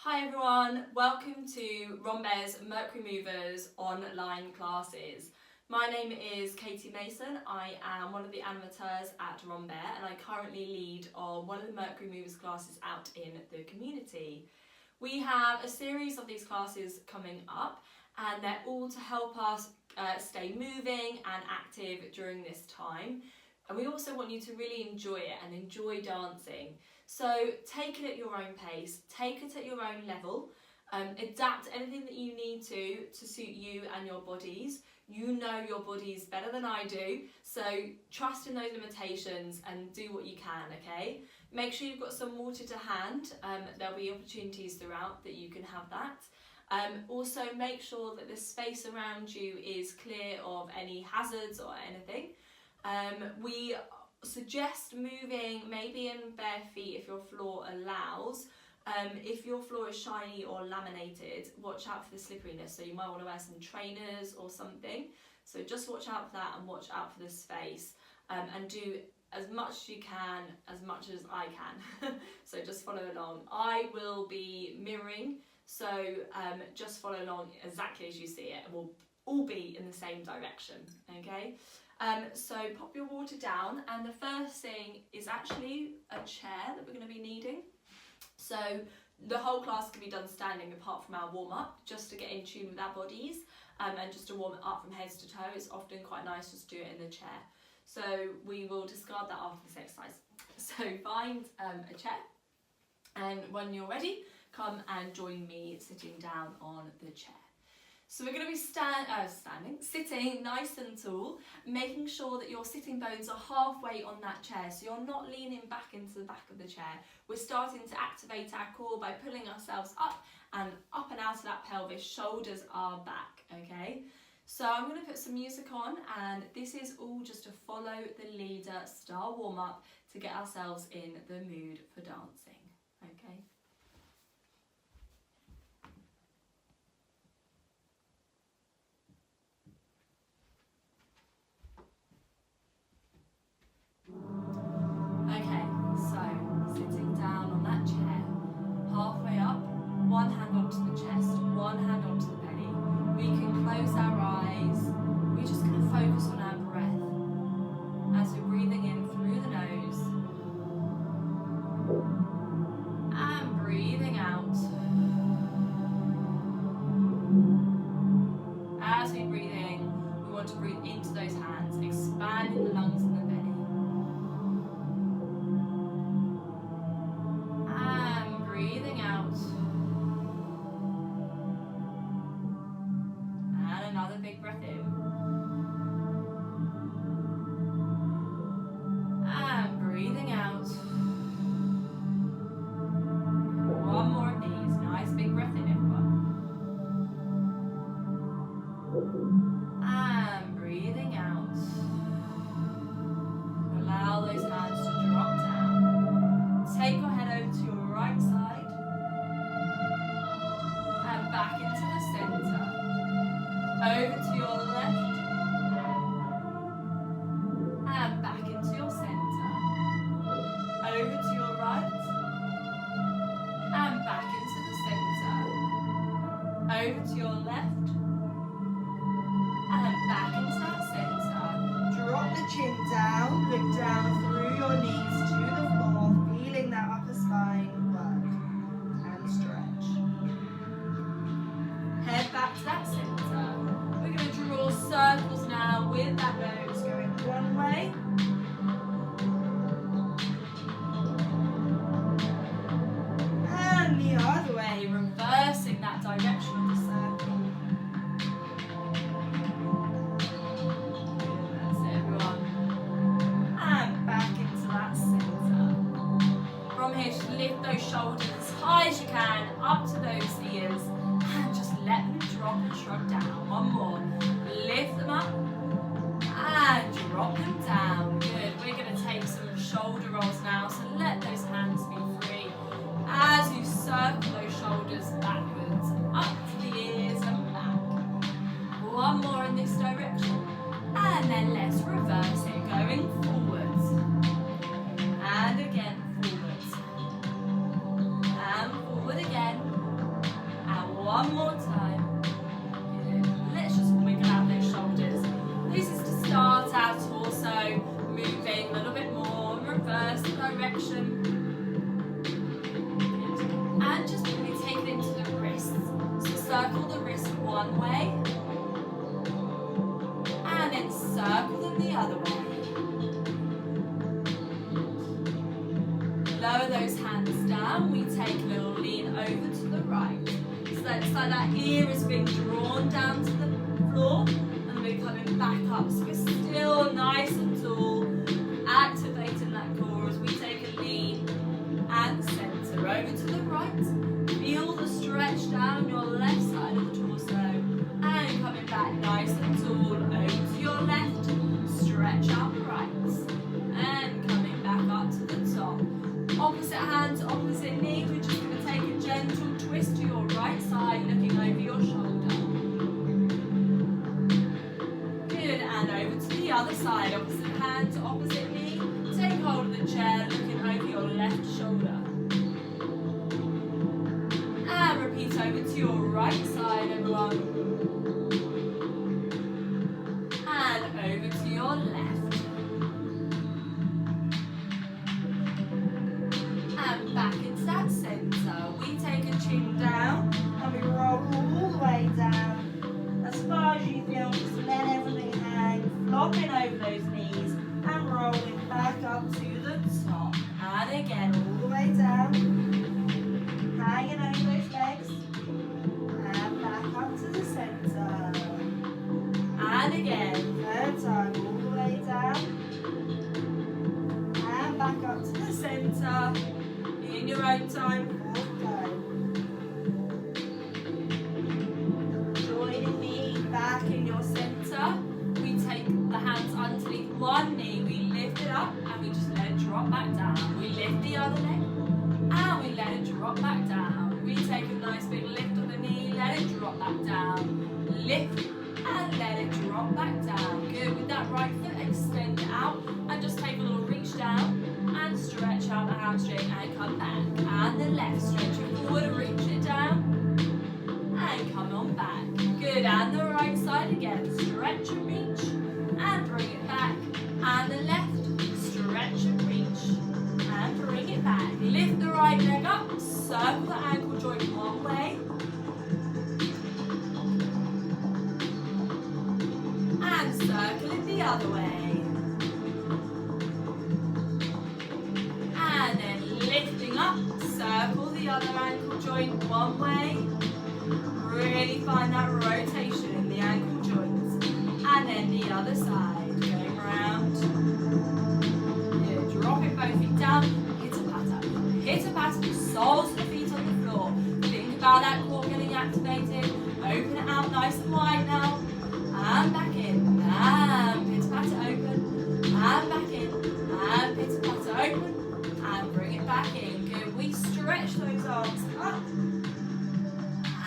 Hi everyone, welcome to Rambert's Mercury Movers online classes. My name is Katie Mason. I am one of the animators at Rambert and I currently lead on one of the Mercury Movers classes out in the community. We have a series of these classes coming up and they're all to help us stay moving and active during this time. And we also want you to really enjoy it and enjoy dancing. So take it at your own pace, take it at your own level, adapt anything that you need to suit you and your bodies. You know your bodies better than I do, so trust in those limitations and do what you can, okay? Make sure you've got some water to hand. There'll be opportunities throughout that you can have that. Also make sure that the space around you is clear of any hazards or anything. We suggest moving maybe in bare feet if your floor allows. If your floor is shiny or laminated, watch out for the slipperiness, so you might want to wear some trainers or something. So just watch out for that and watch out for the space, and do as much as you can, as much as I can. So just follow along. I will be mirroring, so just follow along exactly as you see it, and we'll all be in the same direction, okay? So pop your water down, and the first thing is actually a chair that we're going to be needing. So the whole class can be done standing apart from our warm-up, just to get in tune with our bodies, and just to warm it up from head to toe. It's often quite nice just to do it in the chair. So we will discard that after this exercise. So find a chair, and when you're ready, come and join me sitting down on the chair. So we're going to be sitting nice and tall, making sure that your sitting bones are halfway on that chair, so you're not leaning back into the back of the chair. We're starting to activate our core by pulling ourselves up and out of that pelvis. Shoulders are back, okay? So I'm going to put some music on, and this is all just to follow the leader style warm-up to get ourselves in the mood for dancing, okay? One hand onto the chest, one hand onto the belly. We can close our eyes. We're just going to focus on our breath as we're breathing in through the nose and breathing out. As we breathe in, we want to breathe into those hands, expanding the lungs and the belly. And breathing out. Another big breath in. And breathing out. One more of these. Nice big breath in, everyone. And breathing out. Allow those hands to drop down. Take your head over to your right side. And back into the center. Over to your left, and back into your centre. Over to your right, and back into the centre. Over to your left, and back into that centre. Drop the chin down, look down through your knees to the floor, feeling that upper spine work, and stretch. Head back to that centre. Draw circles now with that nose going one way and the other way, reversing that direction of the circle. That's it, everyone. And back into that centre. From here, just lift those shoulders as high as you can, up to those ears, and just let them drop and shrug down. One more. Lift them up and drop them down. Good. We're going to take some shoulder rolls now, so let those hands be free as you circle those shoulders backwards, up to the ears and back. One more in this direction, and then let's reverse it, going forwards and again forwards and forward again. over to the right. So it's like that ear is being drawn down to the floor, and we're coming back up. So we're still nice and tall, activating that core as we take a lean and center over to the right. Feel the stretch down your left side of the torso, and coming back nice and tall over to your left. Stretch out the right, and coming back up to the top. Opposite hand to opposite knee. We're just going to take a gentle twist to your right side, looking over your shoulder. Good, and over to the other side. Opposite hand to opposite knee. Take hold of the chair, looking over your left shoulder. And repeat over to your right side, everyone. And over to your left. And back into that centre. We take a chin down and we roll all the way down. As far as you feel, just let everything hang, flopping over those knees and rolling back up to the top. And again, all the way down. Hanging over those legs. And back up to the centre. And again, third time, all the way down. And back up to the centre. In your own time, fourth time. Joining me back in your centre. We take the hands underneath one knee, we lift it up and we just let it drop back down. We lift the other leg and we let it drop back down. We take a nice big lift on the knee, let it drop back down. Lift and let it drop back down. Good. With that right foot, extend it out and just take a little reach down and stretch out the hamstring and come back. And the left, stretch it forward, reach it down and come on back. Good. And the right side again, stretch and reach and bring it back. And the left, stretch and reach and bring it back. Lift the right leg up, circle the ankle joint one way. And circle it the other way. And then lifting up, circle the other ankle joint one way. Really find that rotation in the ankle joints. And then the other side, going round. Yeah, drop it both feet down, pitter-patter. Pitter-patter, the soles of the feet on the floor. Think about that core getting activated. Open it out nice and wide now. And back in, and pitter-patter open, and back in, and pitter-patter open, and bring it back in. Good, we stretch those arms up,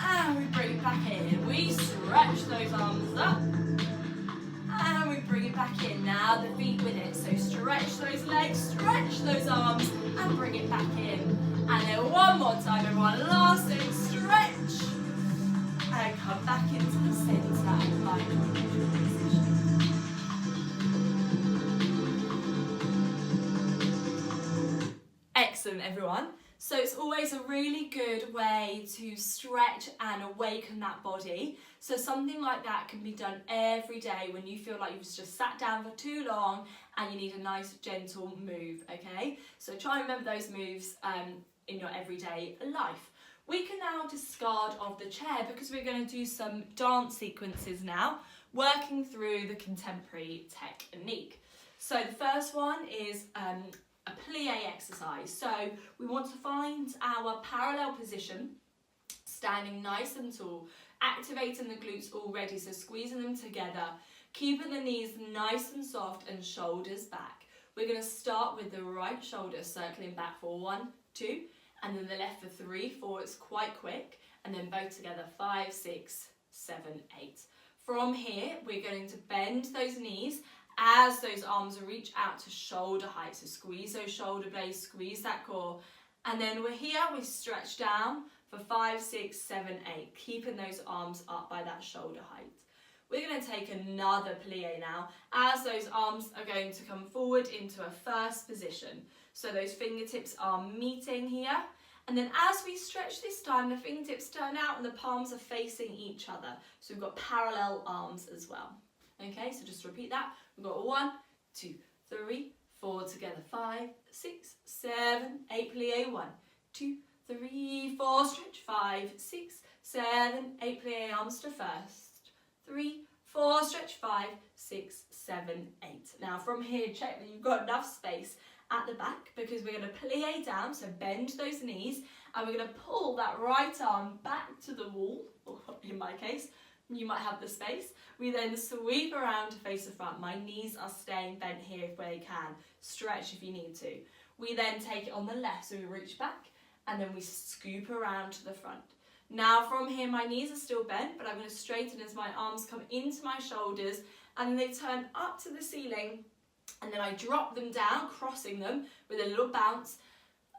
and we bring it back in. We stretch those arms up, and we bring it back in. Now the feet with it, so stretch those legs, stretch those arms, and bring it back in. And then one more time, everyone, last thing, stretch. And come back into the centre and find your neutral position. Excellent, everyone. So it's always a really good way to stretch and awaken that body. So something like that can be done every day when you feel like you've just sat down for too long and you need a nice gentle move, okay? So try and remember those moves in your everyday life. We can now discard of the chair because we're going to do some dance sequences now, working through the contemporary technique. So the first one is a plie exercise. So we want to find our parallel position, standing nice and tall, activating the glutes already, so squeezing them together, keeping the knees nice and soft and shoulders back. We're going to start with the right shoulder circling back for 1, 2, and then the left for 3, 4. It's quite quick, and then both together 5, 6, 7, 8. From here, we're going to bend those knees as those arms reach out to shoulder height. So squeeze those shoulder blades, squeeze that core. And then we're here, we stretch down for 5, 6, 7, 8, keeping those arms up by that shoulder height. We're going to take another plie now, as those arms are going to come forward into a first position. So those fingertips are meeting here. And then as we stretch this time, the fingertips turn out and the palms are facing each other. So we've got parallel arms as well. Okay, so just repeat that. We've got 1, 2, 3, 4 together. 5, 6, 7, 8, plie. 1, 2, 3, 4, stretch. 5, 6, 7, 8, plie arms to first, 3, 4, stretch 5, 6, 7, 8. Now from here, check that you've got enough space at the back, because we're going to plie down, so bend those knees, and we're going to pull that right arm back to the wall, or in my case, you might have the space. We then sweep around to face the front. My knees are staying bent here if they can. Stretch if you need to. We then take it on the left, so we reach back, and then we scoop around to the front. Now from here, my knees are still bent, but I'm going to straighten as my arms come into my shoulders, and then they turn up to the ceiling, and then I drop them down, crossing them with a little bounce,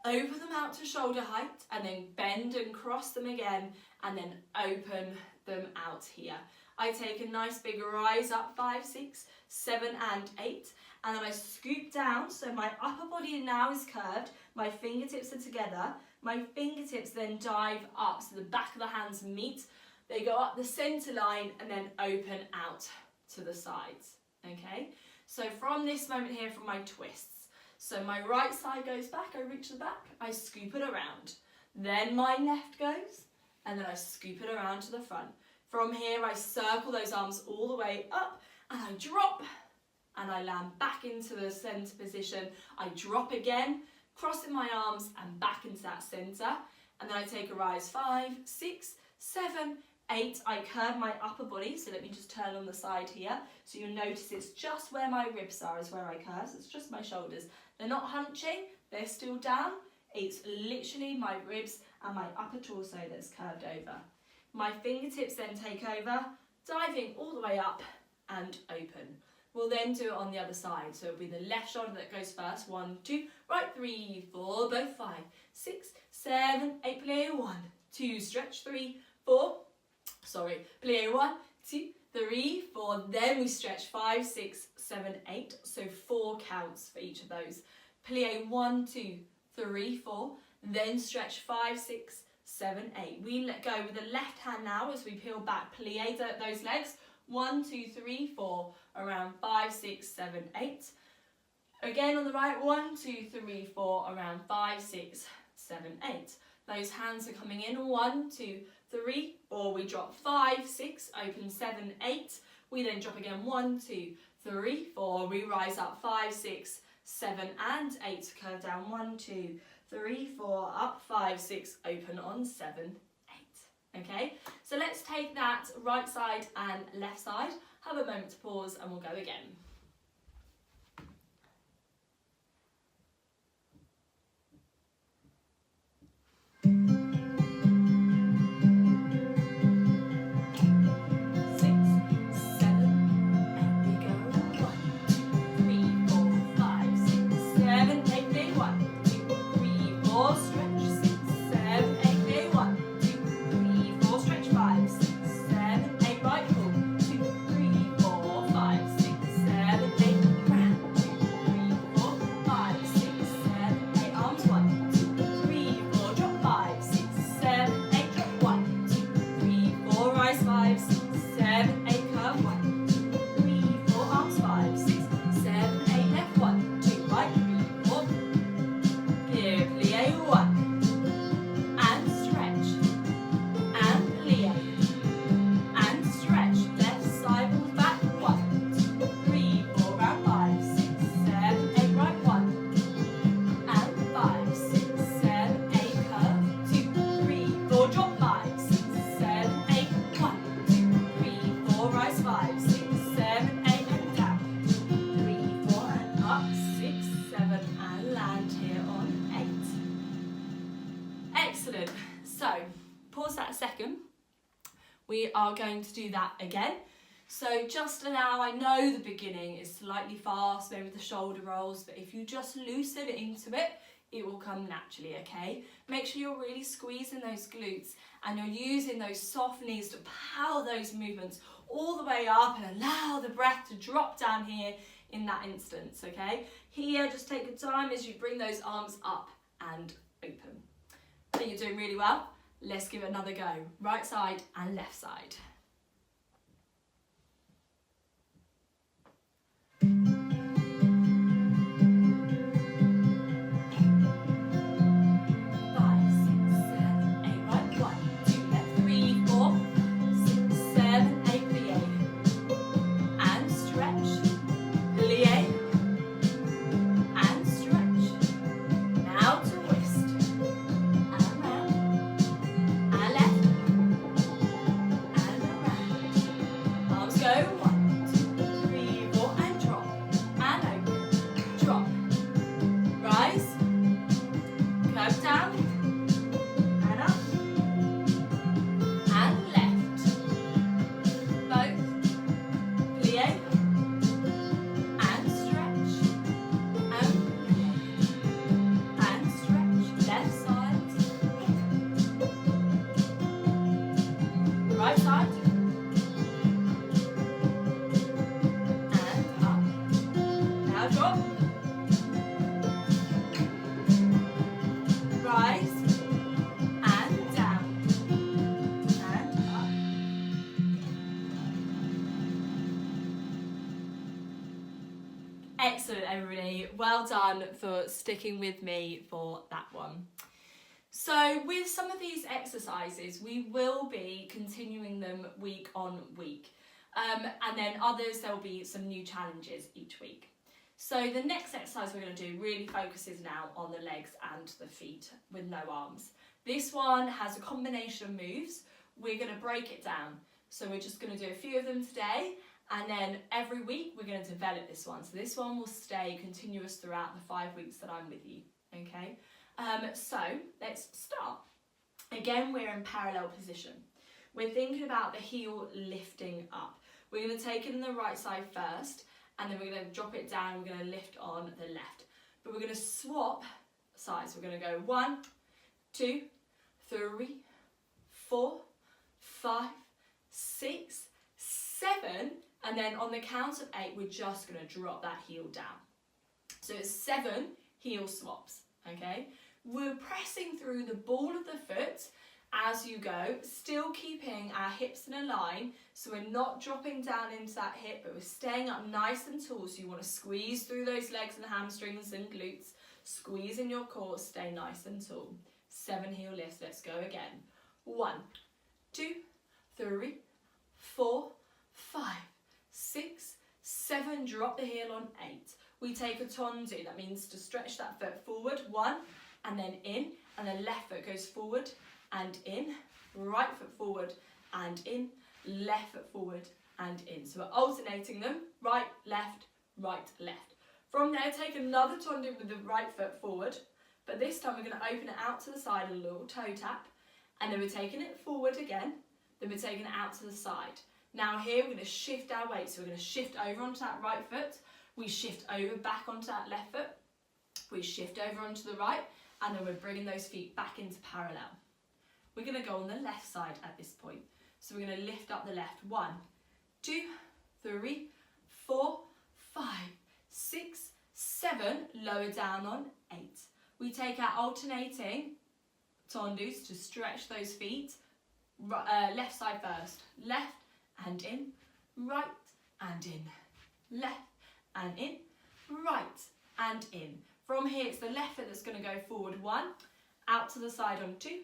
open them out to shoulder height, and then bend and cross them again, and then open them out here. I take a nice big rise up, 5, 6, 7 and 8, and then I scoop down, so my upper body now is curved, my fingertips are together, my fingertips then dive up, so the back of the hands meet, they go up the centre line and then open out to the sides, okay? So from this moment here, from my twists, so my right side goes back, I reach the back, I scoop it around, then my left goes, and then I scoop it around to the front. From here, I circle those arms all the way up, and I drop, and I land back into the centre position. I drop again, crossing my arms and back into that centre, and then I take a rise, 5, 6, 7, 8. I curve my upper body, so let me just turn on the side here. So you'll notice it's just where my ribs are is where I curve, so it's just my shoulders. They're not hunching, they're still down. It's literally my ribs and my upper torso that's curved over. My fingertips then take over, diving all the way up and open. We'll then do it on the other side. So it'll be the left shoulder that goes first. 1, 2, right, 3, 4, both 5, 6, 7, 8, plie 1, 2, stretch 3, 4, plie 1, 2, 3, 4, then we stretch 5, 6, 7, 8, so 4 counts for each of those. Plie 1, 2, 3, 4, then stretch 5, 6, 7, 8. We let go with the left hand now as we peel back, plie those legs, 1, 2, 3, 4, around 5, 6, 7, 8. Again on the right, 1, 2, 3, 4, around 5, 6, 7, 8. Those hands are coming in, 1, 2, 3, 4, we drop 5, 6, open 7, 8. We then drop again, 1, 2, 3, 4, we rise up 5, 6, 7 and 8, curve down 1, 2, 3, 4, up 5, 6, open on 7, 8. Okay, so let's take that right side and left side, have a moment to pause and we'll go again. We are going to do that again. So just allow, I know the beginning is slightly fast, maybe the shoulder rolls, but if you just loosen into it, it will come naturally, okay? Make sure you're really squeezing those glutes and you're using those soft knees to power those movements all the way up and allow the breath to drop down here in that instance, okay? Here, just take your time as you bring those arms up and open. I think you're doing really well. Let's give it another go. Right side and left side. Five, 6, 7, 8, right. 1, Excellent, everybody. Well done for sticking with me for that one. So with some of these exercises, we will be continuing them week on week. And then others, there'll be some new challenges each week. So the next exercise we're going to do really focuses now on the legs and the feet with no arms. This one has a combination of moves. We're going to break it down. So we're just going to do a few of them today, and then every week we're going to develop this one. So this one will stay continuous throughout the 5 weeks that I'm with you, okay? So let's start. Again, we're in parallel position. We're thinking about the heel lifting up. We're going to take it in the right side first, and then we're going to drop it down. We're going to lift on the left. But we're going to swap sides. We're going to go 1, 2, 3, 4, 5, 6, 7, and then on the count of 8, we're just going to drop that heel down. So it's 7 heel swaps, okay? We're pressing through the ball of the foot as you go, still keeping our hips in a line, so we're not dropping down into that hip, but we're staying up nice and tall, so you want to squeeze through those legs and hamstrings and glutes, squeeze in your core, stay nice and tall. 7 heel lifts, let's go again. 1, 2, 3, 4, 5, 6, 7, drop the heel on 8. We take a tendu, that means to stretch that foot forward, 1, and then in, and the left foot goes forward and in, right foot forward and in, left foot forward and in. So we're alternating them, right, left, right, left. From there, take another tendu with the right foot forward, but this time we're going to open it out to the side, a little toe tap, and then we're taking it forward again, then we're taking it out to the side. Now here we're going to shift our weight, so we're going to shift over onto that right foot, we shift over back onto that left foot, we shift over onto the right, and then we're bringing those feet back into parallel. We're going to go on the left side at this point. So we're going to lift up the left. 1, 2, 3, 4, 5, 6, 7. Lower down on 8. We take our alternating tendus to stretch those feet. Left side first. Left and in. Right and in. Left and in. Right and in. From here, it's the left foot that's going to go forward 1, out to the side on 2,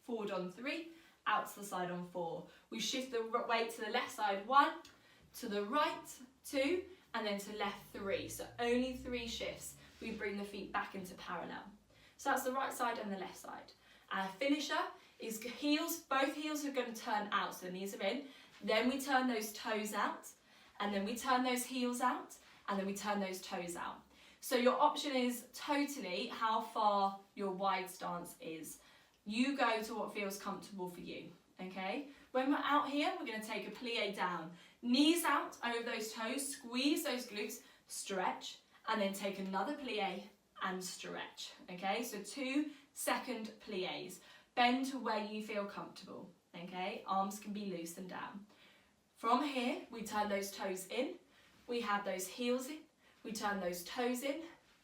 forward on 3, out to the side on 4. We shift the weight to the left side 1, to the right 2, and then to left 3. So only 3 shifts. We bring the feet back into parallel. So that's the right side and the left side. Our finisher is heels. Both heels are going to turn out, so the knees are in. Then we turn those toes out, and then we turn those heels out, and then we turn those toes out. So your option is totally how far your wide stance is. You go to what feels comfortable for you, okay? When we're out here, we're going to take a plie down. Knees out over those toes, squeeze those glutes, stretch, and then take another plie and stretch, okay? So 2 second plies. Bend to where you feel comfortable, okay? Arms can be loose and down. From here, we turn those toes in. We have those heels in. We turn those toes in,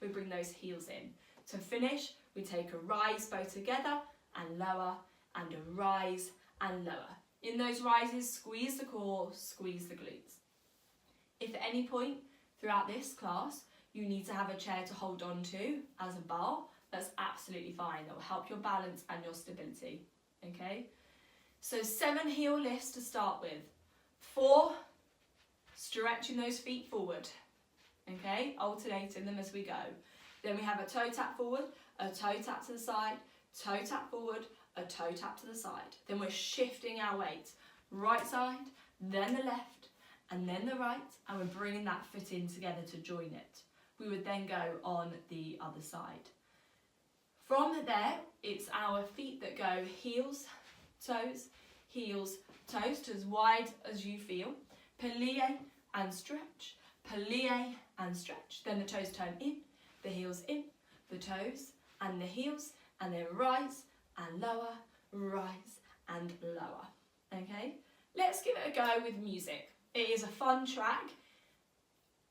we bring those heels in. To finish, we take a rise both together and lower, and a rise and lower. In those rises, squeeze the core, squeeze the glutes. If at any point throughout this class, you need to have a chair to hold on to as a bar, that's absolutely fine. That will help your balance and your stability, okay? So 7 heel lifts to start with. 4, stretching those feet forward. Okay, alternating them as we go. Then we have a toe tap forward, a toe tap to the side, toe tap forward, a toe tap to the side. Then we're shifting our weight. Right side, then the left, and then the right, and we're bringing that foot in together to join it. We would then go on the other side. From there, it's our feet that go heels, toes, to as wide as you feel. Plie and stretch. Plie and stretch. Then the toes turn in, the heels in, the toes and the heels, and then rise and lower, rise and lower. Okay, let's give it a go with music. It is a fun track.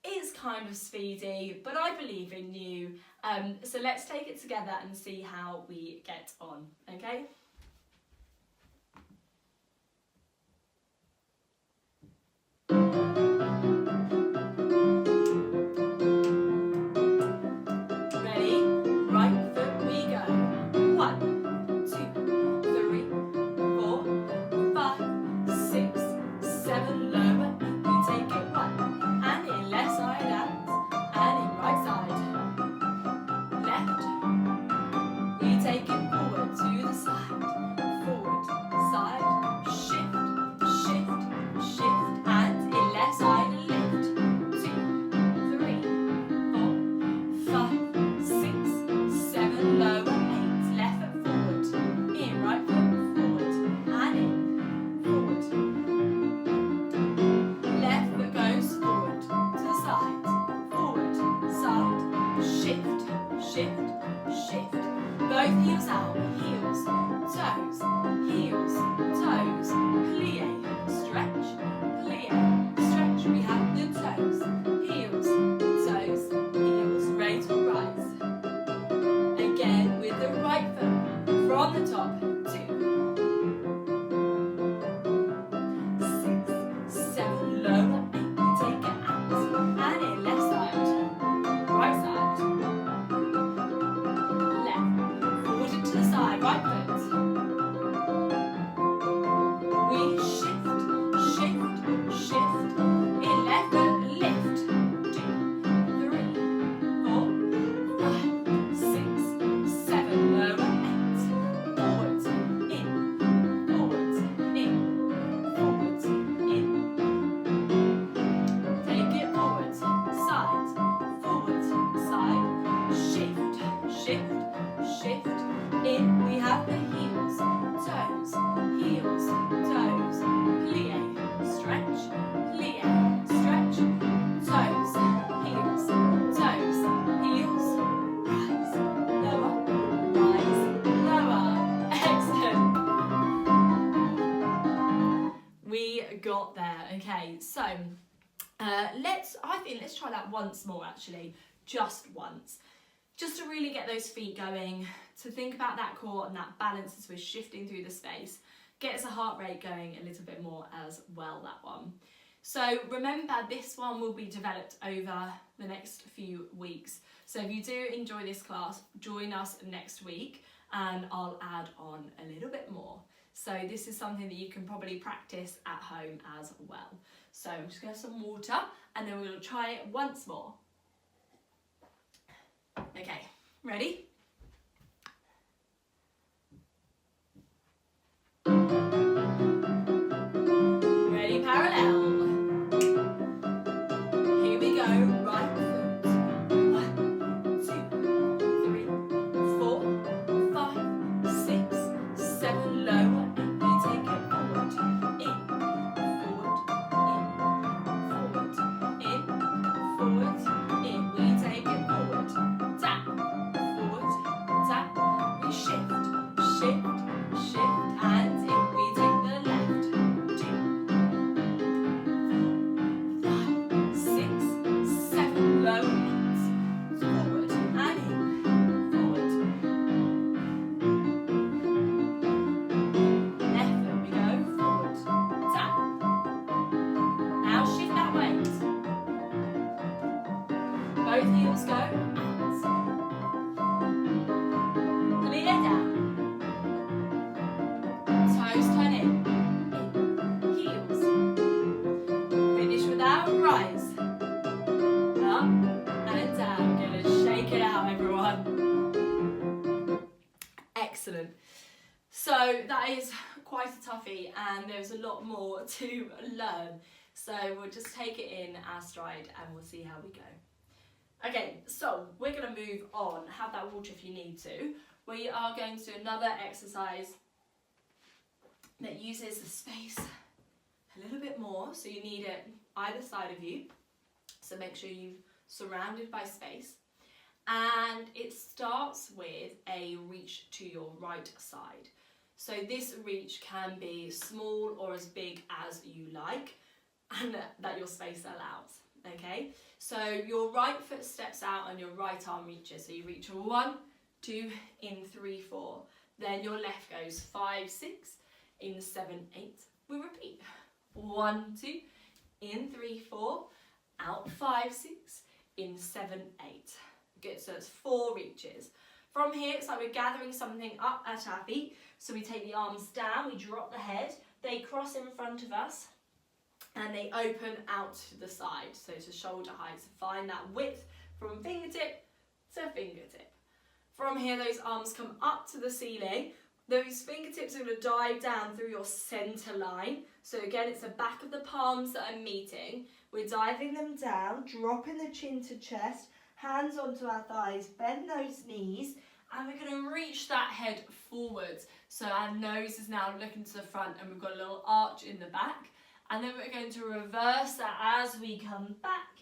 It's kind of speedy, but I believe in you. So let's take it together and see how we get on. Okay. got there. Okay, so let's try that once more actually, just once. Just to really get those feet going, to think about that core and that balance as we're shifting through the space. Gets the heart rate going a little bit more as well, that one. So remember, this one will be developed over the next few weeks. So if you do enjoy this class, join us next week and I'll add on a little bit more. So this is something that you can probably practice at home as well. So I'm just going to have some water and then we'll try it once more. Okay, ready? Ready, parallel. Here we go, right foot. 1, 2, 3, 4, 5, 6, 7, low. We take it forward, in, forward, in, forward, in. We take it forward, tap, forward, tap. We shift, and in. We take the left, 2, 5, 6, 7, low, 8, forward, and in, forward. Left foot, we go, forward, tap. Now shift that weight. Both heels go, out. Clear down. Toes turn in, heels. Finish with our rise. Up and down. Gonna shake it out, everyone. Excellent. So that is quite a toughie and there's a lot more to learn. So we'll just take it in our stride and we'll see how we go. Okay, so we're going to move on. Have that water if you need to. We are going to do another exercise that uses the space a little bit more. So you need it either side of you. So make sure you're surrounded by space. And it starts with a reach to your right side. So this reach can be small or as big as you like and that your space allows. Okay, so your right foot steps out and your right arm reaches. So you reach 1, 2, in 3, 4. Then your left goes 5, 6, in 7, 8. We repeat. 1, 2, in 3, 4, out 5, 6, in 7, 8. Good, so it's 4 reaches. From here, it's like we're gathering something up at our feet. So we take the arms down, we drop the head, they cross in front of us, and they open out to the side, so to shoulder height. So find that width from fingertip to fingertip. From here, those arms come up to the ceiling. Those fingertips are going to dive down through your center line. So again, it's the back of the palms that are meeting. We're diving them down, dropping the chin to chest, hands onto our thighs, bend those knees, and we're going to reach that head forwards. So our nose is now looking to the front and we've got a little arch in the back. And then we're going to reverse that as we come back,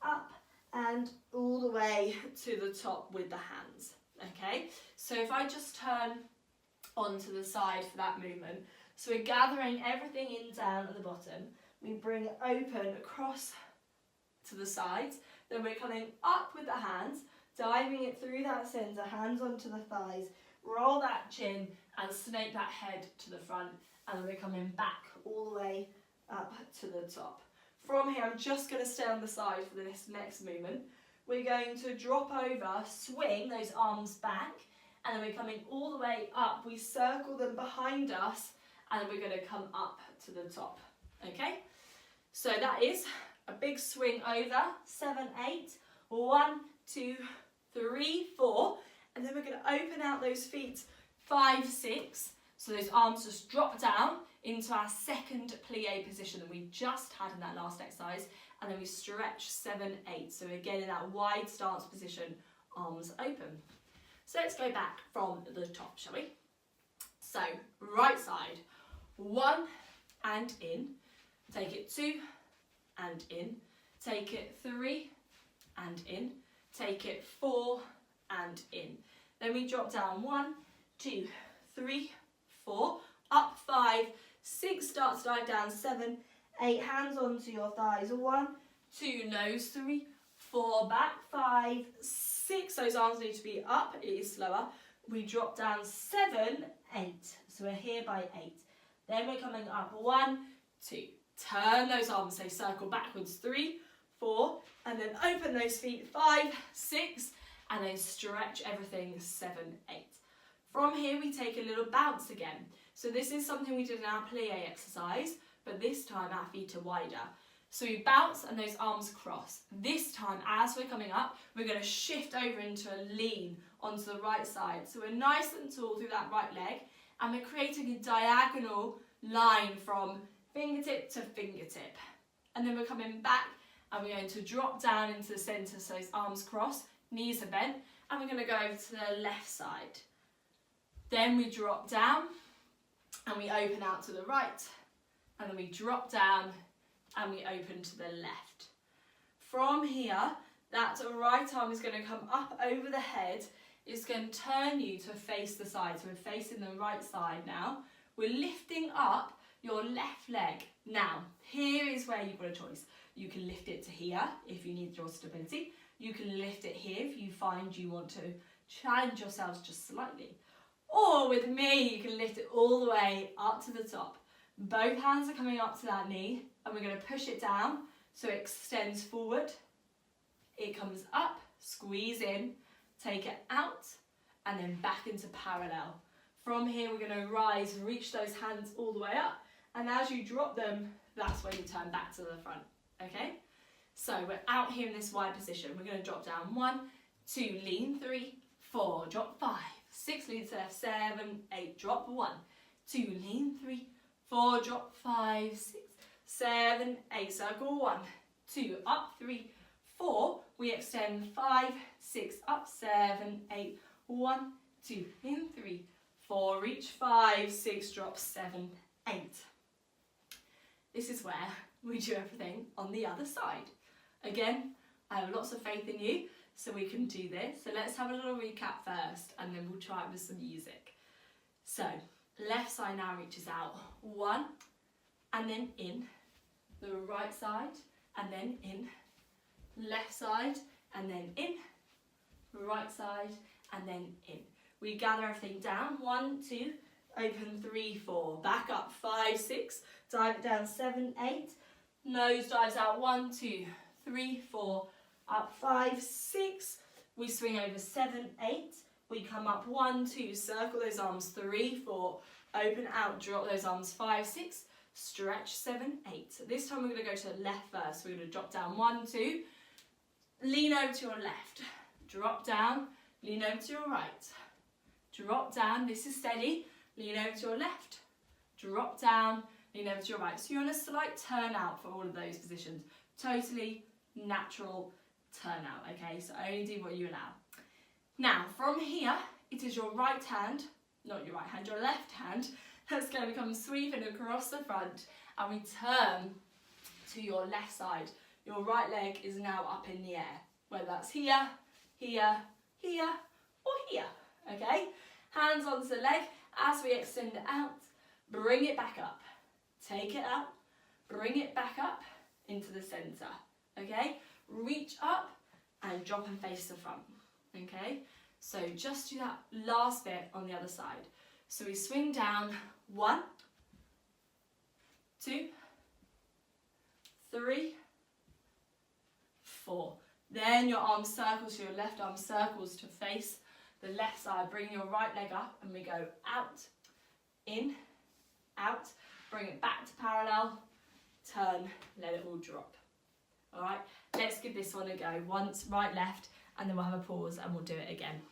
up and all the way to the top with the hands. Okay, so if I just turn onto the side for that movement, so we're gathering everything in down at the bottom, we bring it open across to the sides, then we're coming up with the hands, diving it through that centre, hands onto the thighs, roll that chin and snake that head to the front, and then we're coming back all the way up to the top. From here, I'm just going to stay on the side for this next movement. We're going to drop over, swing those arms back, and then we're coming all the way up. We circle them behind us, and then we're going to come up to the top. Okay? So that is a big swing over, 7, 8, 1, 2, 3, 4, and then we're going to open out those feet, 5, 6. So those arms just drop down into our second plie position that we just had in that last exercise, and then we stretch 7, 8. So again, in that wide stance position, arms open. So let's go back from the top, shall we? So right side, 1 and in, take it 2 and in, take it 3 and in, take it 4 and in. Then we drop down 1, 2, 3, 4, up 5, 6, start to dive down, 7, 8, hands onto your thighs. 1, 2, nose, 3, 4, back, 5, 6. Those arms need to be up, it is slower. We drop down 7, 8. So we're here by 8. Then we're coming up 1, 2. Turn those arms, so circle backwards 3, 4, and then open those feet 5, 6, and then stretch everything 7, 8. From here we take a little bounce again. So this is something we did in our plie exercise, but this time our feet are wider. So we bounce and those arms cross. This time, as we're coming up, we're going to shift over into a lean onto the right side. So we're nice and tall through that right leg, and we're creating a diagonal line from fingertip to fingertip. And then we're coming back and we're going to drop down into the centre, so those arms cross, knees are bent, and we're going to go over to the left side. Then we drop down and we open out to the right, and then we drop down and we open to the left. From here, that right arm is going to come up over the head. It's going to turn you to face the side. So we're facing the right side now. We're lifting up your left leg. Now, here is where you've got a choice. You can lift it to here if you need your stability. You can lift it here if you find you want to challenge yourselves just slightly. Or with me, you can lift it all the way up to the top. Both hands are coming up to that knee, and we're going to push it down so it extends forward. It comes up, squeeze in, take it out, and then back into parallel. From here, we're going to rise, reach those hands all the way up, and as you drop them, that's when you turn back to the front, okay? So we're out here in this wide position. We're going to drop down 1, 2, lean, 3, 4, drop 5, 6, lean to left, 7, 8, drop 1, 2, lean, 3, 4, drop 5, 6, 7, 8, circle 1, 2, up 3, 4, we extend 5, 6, up 7, 8, 1, 2, in 3, 4, reach 5, 6, drop 7, 8. This is where we do everything on the other side. Again, I have lots of faith in you, so we can do this. So let's have a little recap first, and then we'll try it with some music. So, left side now reaches out, 1, and then in, the right side, and then in, left side, and then in, right side, and then in. We gather everything down, 1, 2, open 3, 4, back up 5, 6, dive it down 7, 8, nose dives out 1, 2, 3, 4, up 5, 6, we swing over 7, 8, we come up 1, 2, circle those arms 3, 4, open out, drop those arms 5, 6, stretch 7, 8. So this time we're going to go to the left first. We're going to drop down 1, 2, lean over to your left, drop down, lean over to your right, drop down, this is steady, lean over to your left, drop down, lean over to your right. So you're on a slight turn out for all of those positions. Totally natural turn out, okay? So only do what you allow. Now, from here, it is your right hand, not your right hand, your left hand, that's going to come sweeping across the front, and we turn to your left side. Your right leg is now up in the air, whether that's here, here, here, or here, okay? Hands onto the leg as we extend it out, bring it back up, take it out, bring it back up into the centre, okay? Reach up and drop and face the front, okay? So just do that last bit on the other side. So we swing down, 1, 2, 3, 4. Then your arm circles, so your left arm circles to face the left side. Bring your right leg up and we go out, in, out. Bring it back to parallel, turn, let it all drop. All right, let's give this one a go. Once, right, left, and then we'll have a pause and we'll do it again.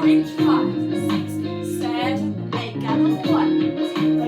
Reach 5, 6, 7, 8, gather 1, 2,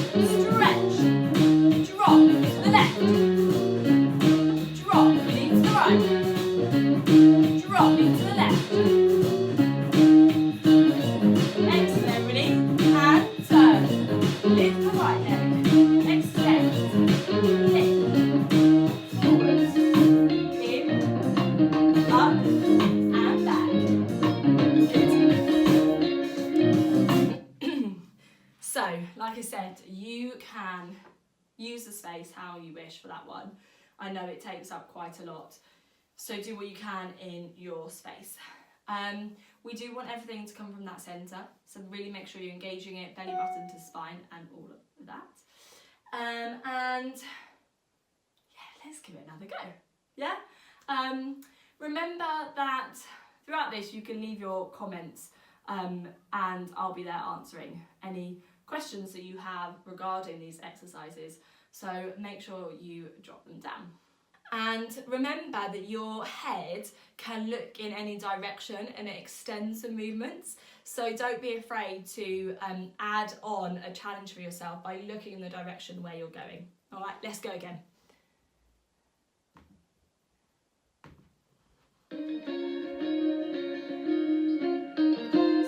stretch, drop to the left, drop, lean to the right, drop, lean to the left. Excellent, everybody. And turn. Lift the right leg. Extend. Lift. Forwards. In. Up. And back. Good. So, like I said, you can use the space how you wish for that one. I know it takes up quite a lot. So do what you can in your space. We do want everything to come from that centre, so really make sure you're engaging it, belly button to spine and all of that. And yeah, let's give it another go. Yeah? Remember that throughout this you can leave your comments and I'll be there answering any questions that you have regarding these exercises. So make sure you drop them down. And remember that your head can look in any direction and it extends the movements. So don't be afraid to add on a challenge for yourself by looking in the direction where you're going. All right, let's go again.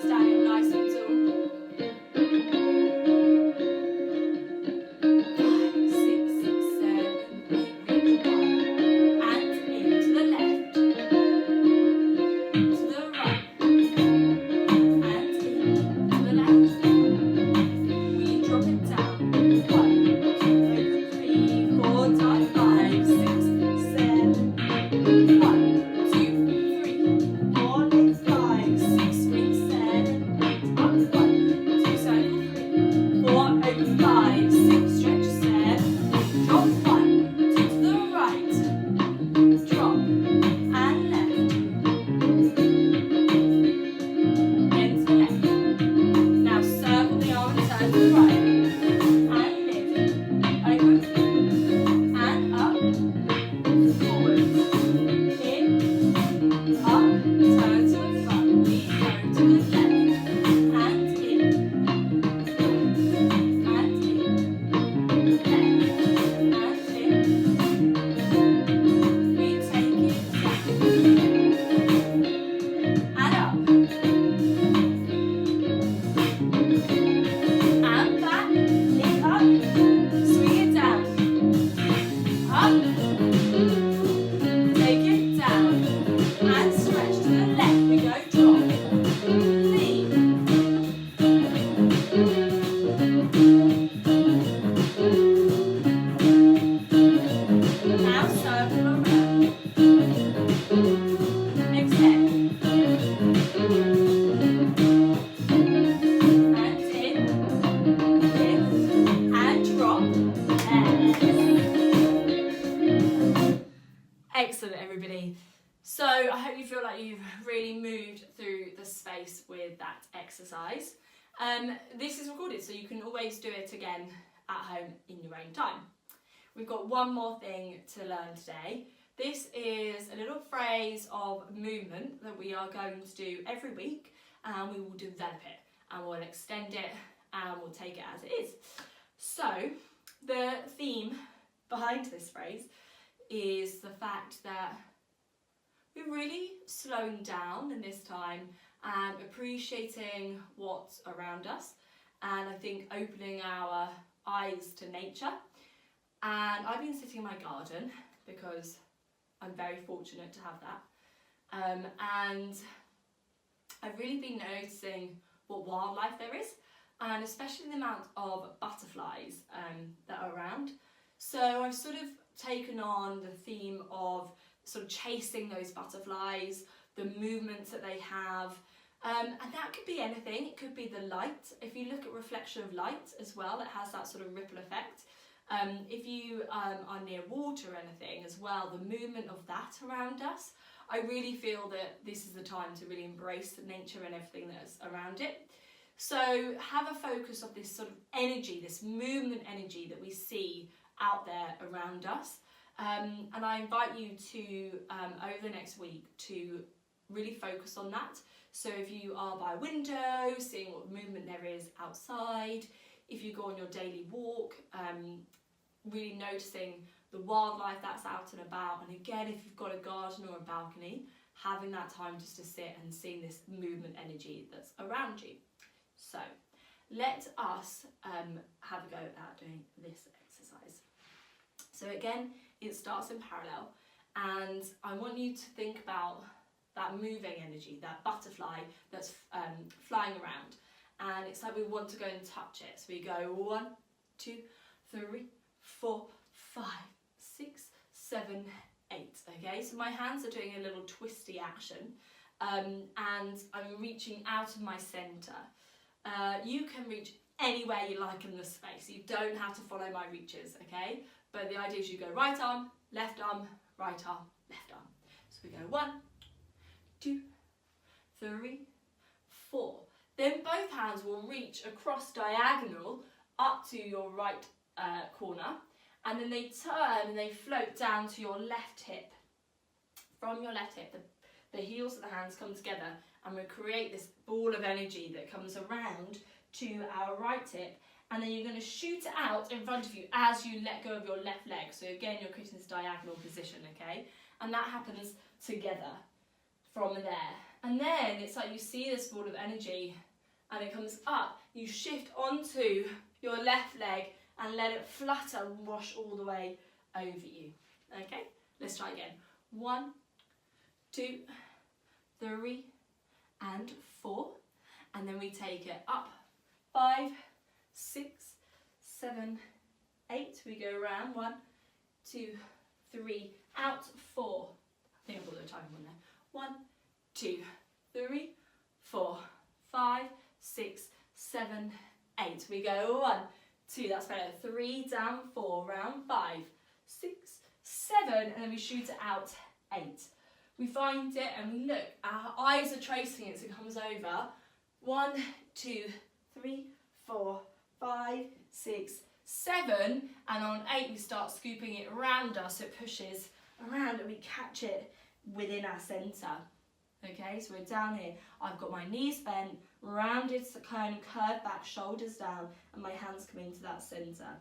Standing up nice and tall. 5, 6, 7, 8, reach one. And into the left. To the right. And into the left. We drop it down. 1, 2, 3, 4 times. 5, 6, 7. 1, 2, 3, 4, lift 5, 6, swing 7, 8, up 1, 2, circle 3, 4, open 5, 6, stretch 7, drop 1, 2 to the right, drop and left, then to the left. Now circle the arm and turn to the right, and lift, open, and up, forwards, in, up, turn to the front, we go to the left, and in, and in, left, and in, we take it down, and up, and back, lift up, swing it down, up, take it down, and stretch to the left, we go drop, lean, now circle around, extend, and in, lift, and drop, Excellent, everybody. So I hope you feel like you've really moved through the space with that exercise. This is recorded, so you can always do it again at home in your own time. We've got one more thing to learn today. This is a little phrase of movement that we are going to do every week, and we will develop it and we'll extend it and we'll take it as it is. So the theme behind this phrase is the fact that we're really slowing down in this time and appreciating what's around us, and I think opening our eyes to nature. And I've been sitting in my garden because I'm very fortunate to have that, and I've really been noticing what wildlife there is, and especially the amount of butterflies that are around. So I've sort of taken on the theme of sort of chasing those butterflies, the movements that they have, and that could be anything. It could be the light. If you look at reflection of light as well, it has that sort of ripple effect. If you are near water or anything as well, the movement of that around us, I really feel that this is the time to really embrace nature and everything that's around it. So have a focus of this sort of energy, this movement energy that we see out there around us. And I invite you to, over the next week, to really focus on that. So if you are by a window, seeing what movement there is outside, if you go on your daily walk, really noticing the wildlife that's out and about. And again, if you've got a garden or a balcony, having that time just to sit and seeing this movement energy that's around you. So let us have a go at doing this exercise. So again, it starts in parallel, and I want you to think about that moving energy, that butterfly that's flying around. And it's like we want to go and touch it. So we go 1, 2, 3, 4, 5, 6, 7, 8. Okay, so my hands are doing a little twisty action, and I'm reaching out of my centre. You can reach anywhere you like in the space. You don't have to follow my reaches, okay? But the idea is you go right arm, left arm, right arm, left arm. So we go 1, 2, 3, 4. Then both hands will reach across diagonal up to your right corner, and then they turn and they float down to your left hip. From your left hip, the heels of the hands come together, and we create this ball of energy that comes around to our right hip, and then you're going to shoot it out in front of you as you let go of your left leg. So again, you're creating this diagonal position, okay? And that happens together from there. And then it's like you see this ball of energy and it comes up. You shift onto your left leg and let it flutter and wash all the way over you. Okay, let's try again. 1, 2, 3, and 4. And then we take it up. 5, 6, 7, 8. We go around. 1, 2, 3, out. 4. I think I've got the time on there. 1, 2, 3, 4, 5, 6, 7, 8. We go 1, 2, that's better. 3, down, 4, round, 5, 6, 7, and then we shoot it out. 8. We find it and we look. Our eyes are tracing it, so it comes over. 1, 2, 3, 4, 5, 6, 7, and on 8 we start scooping it around us, so it pushes around and we catch it within our centre. Okay, so we're down here. I've got my knees bent, rounded, kind of curved back, shoulders down, and my hands come into that centre.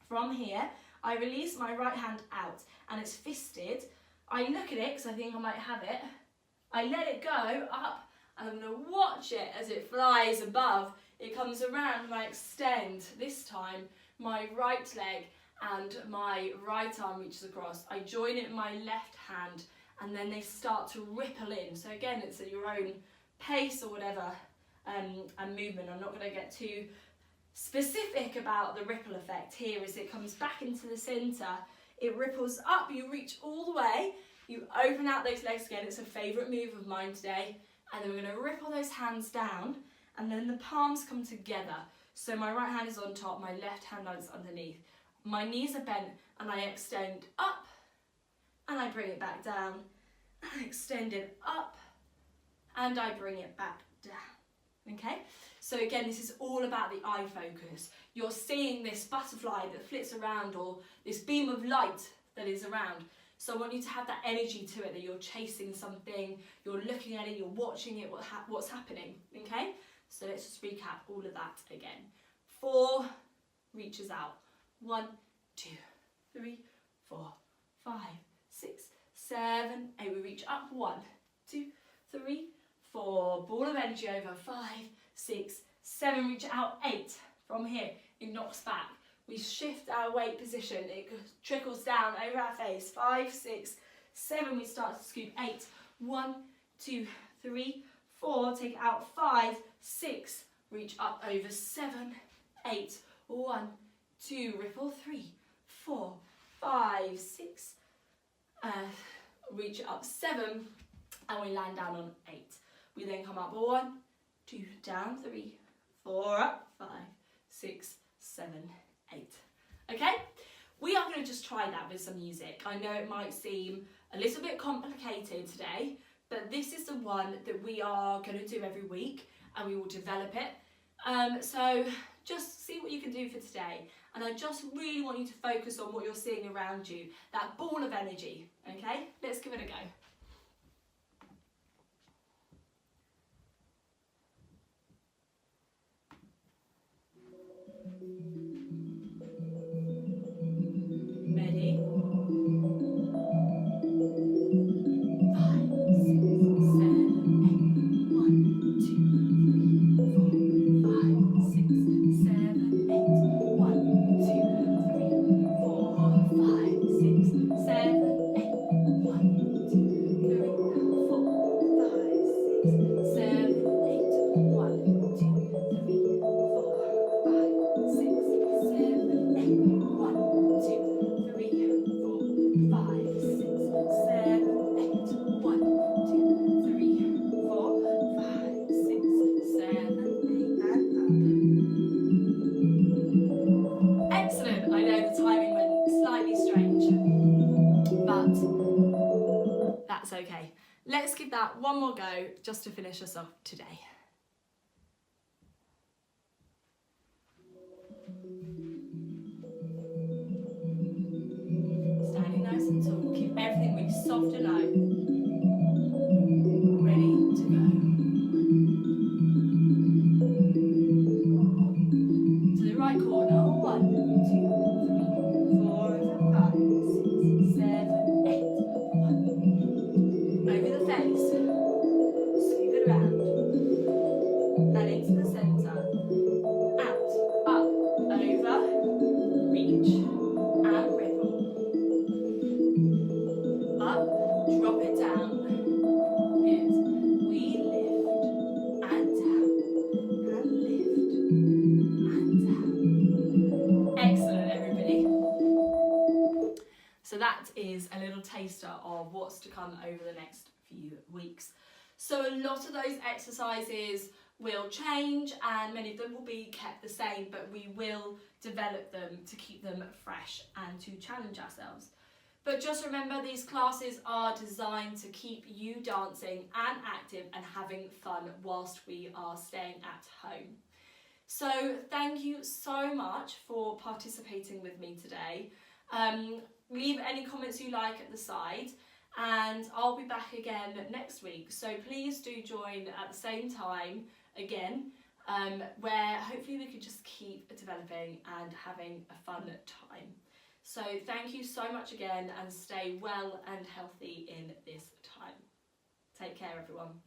From here, I release my right hand out, and it's fisted. I look at it because I think I might have it. I let it go up, and I'm going to watch it as it flies above. It comes around and I extend. This time, my right leg and my right arm reaches across. I join it in my left hand, and then they start to ripple in. So again, it's at your own pace or whatever, and movement. I'm not going to get too specific about the ripple effect here as it comes back into the centre. It ripples up, you reach all the way, you open out those legs again. It's a favourite move of mine today. And then we're going to ripple those hands down, and then the palms come together. So my right hand is on top, my left hand is underneath. My knees are bent, and I extend up, and I bring it back down, and I extend it up, and I bring it back down. Okay? So again, this is all about the eye focus. You're seeing this butterfly that flits around, or this beam of light that is around. So I want you to have that energy to it, that you're chasing something, you're looking at it, you're watching it, what's happening, okay? So let's just recap all of that again. 4, reaches out. 1, 2, 3, 4, 5, 6, 7, 8. We reach up. 1, 2, 3, 4. Ball of energy over. 5, 6, 7. Reach out. 8. From here, it knocks back. We shift our weight position. It trickles down over our face. 5, 6, 7. We start to scoop. 8. 1, 2, 3, 4. Take it out. 5, 6. Reach up over. 7, 8. 1, 2. Ripple. 3, 4, 5, 6. Reach up. 7. And we land down on 8. We then come up. 1, 2. Down. 3, 4. Up. 5, 6, 7, 8. Okay, we are going to just try that with some music. I know it might seem a little bit complicated today, but this is the one that we are going to do every week, and we will develop it. So just see what you can do for today, and I just really want you to focus on what you're seeing around you, that ball of energy. Okay, let's give it a go. let's give that one more go just to finish us off today. Standing nice and tall, keep everything really soft and low. Ready to go. To the right corner. 1, 2, 3, 4, 5, 6, 7, 8. 1. Over the face. Scoop it around. And into the centre. Out, up, over, reach, and wriggle. Up, drop it down. Good. We lift and down, and lift and down. Excellent, everybody. So that is a little taster of what's to come over the next few weeks. So a lot of those exercises will change and many of them will be kept the same, but we will develop them to keep them fresh and to challenge ourselves. But just remember, these classes are designed to keep you dancing and active and having fun whilst we are staying at home. So thank you so much for participating with me today. Leave any comments you like at the side, and I'll be back again next week. So please do join at the same time again, where hopefully we can just keep developing and having a fun time. So thank you so much again, and stay well and healthy in this time. Take care, everyone.